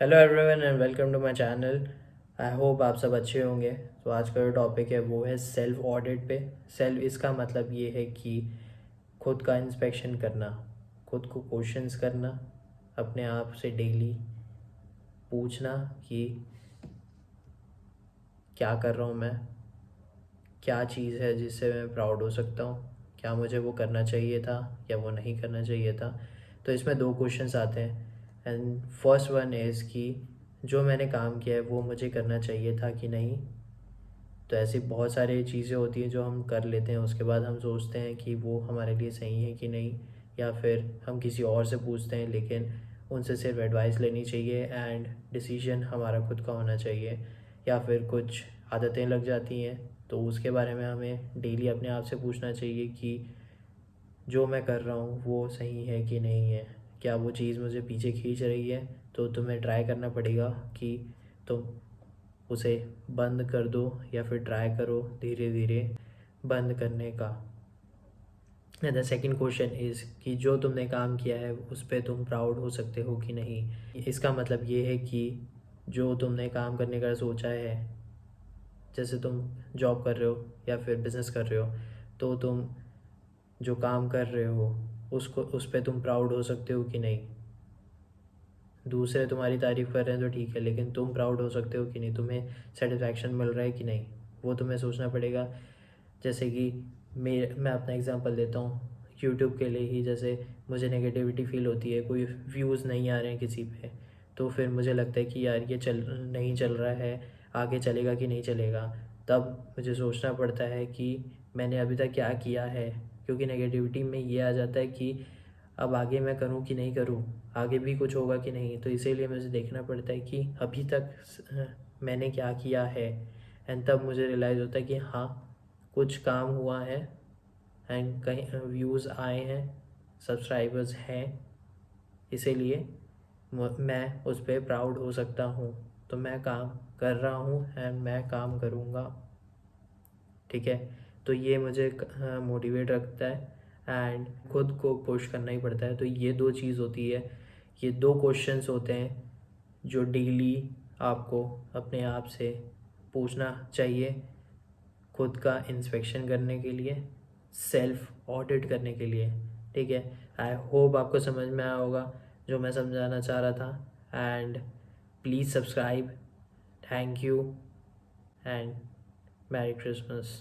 Hello everyone and welcome to my channel. I hope आप सब अच्छे होंगे। तो आज का जो टॉपिक है वो है सेल्फ ऑडिट पे। सेल्फ इसका मतलब ये है कि खुद का इंस्पेक्शन करना, खुद को क्वेश्चंस करना, अपने आप से डेली पूछना कि क्या कर रहा हूँ मैं, क्या चीज़ है जिससे मैं प्राउड हो सकता हूँ, क्या मुझे वो करना चाहिए था या वो नहीं करना चाहिए था। तो इसमें दो क्वेश्चंस आते हैं एंड फर्स्ट वन इज़ कि जो मैंने काम किया है वो मुझे करना चाहिए था कि नहीं। तो ऐसी बहुत सारी चीज़ें होती हैं जो हम कर लेते हैं, उसके बाद हम सोचते हैं कि वो हमारे लिए सही है कि नहीं, या फिर हम किसी और से पूछते हैं लेकिन उनसे सिर्फ एडवाइस लेनी चाहिए एंड डिसीजन हमारा खुद का होना चाहिए। या फिर कुछ आदतें लग जाती हैं तो उसके बारे में हमें डेली अपने आप से पूछना चाहिए कि जो मैं कर रहा हूँ वो सही है कि नहीं है, क्या वो चीज़ मुझे पीछे खींच रही है। तो तुम्हें ट्राई करना पड़ेगा कि तुम उसे बंद कर दो या फिर ट्राई करो धीरे धीरे बंद करने का। And the second question is कि जो तुमने काम किया है उस पर तुम प्राउड हो सकते हो कि नहीं। इसका मतलब ये है कि जो तुमने काम करने का सोचा है, जैसे तुम जॉब कर रहे हो या फिर बिज़नेस कर रहे हो, तो तुम जो काम कर रहे हो उसको उस पर तुम प्राउड हो सकते हो कि नहीं। दूसरे तुम्हारी तारीफ़ कर रहे हैं तो ठीक है, लेकिन तुम प्राउड हो सकते हो कि नहीं, तुम्हें सेटिस्फैक्शन मिल रहा है कि नहीं, वो तुम्हें सोचना पड़ेगा। जैसे कि मैं अपना एग्जांपल देता हूँ यूट्यूब के लिए ही। जैसे मुझे नेगेटिविटी फील होती है, कोई व्यूज़ नहीं आ रहे हैं किसी पे, तो फिर मुझे लगता है कि यार ये नहीं चल रहा है, आगे चलेगा कि नहीं चलेगा। तब मुझे सोचना पड़ता है कि मैंने अभी तक क्या किया है, क्योंकि नेगेटिविटी में ये आ जाता है कि अब आगे मैं करूँ कि नहीं करूँ, आगे भी कुछ होगा कि नहीं। तो इसीलिए मुझे देखना पड़ता है कि अभी तक मैंने क्या किया है। एंड तब मुझे रियलाइज़ होता है कि हाँ, कुछ काम हुआ है एंड कहीं व्यूज़ आए हैं, सब्सक्राइबर्स हैं, इसीलिए मैं उस पर प्राउड हो सकता हूँ। तो मैं काम कर रहा हूँ एंड मैं काम करूँगा। ठीक है। तो ये मुझे मोटिवेट रखता है एंड खुद को पुश करना ही पड़ता है। तो ये दो चीज़ होती है, ये दो क्वेश्चंस होते हैं जो डेली आपको अपने आप से पूछना चाहिए, खुद का इंस्पेक्शन करने के लिए, सेल्फ ऑडिट करने के लिए। ठीक है। आई होप आपको समझ में आया होगा जो मैं समझाना चाह रहा था। And please subscribe. Thank you and merry Christmas.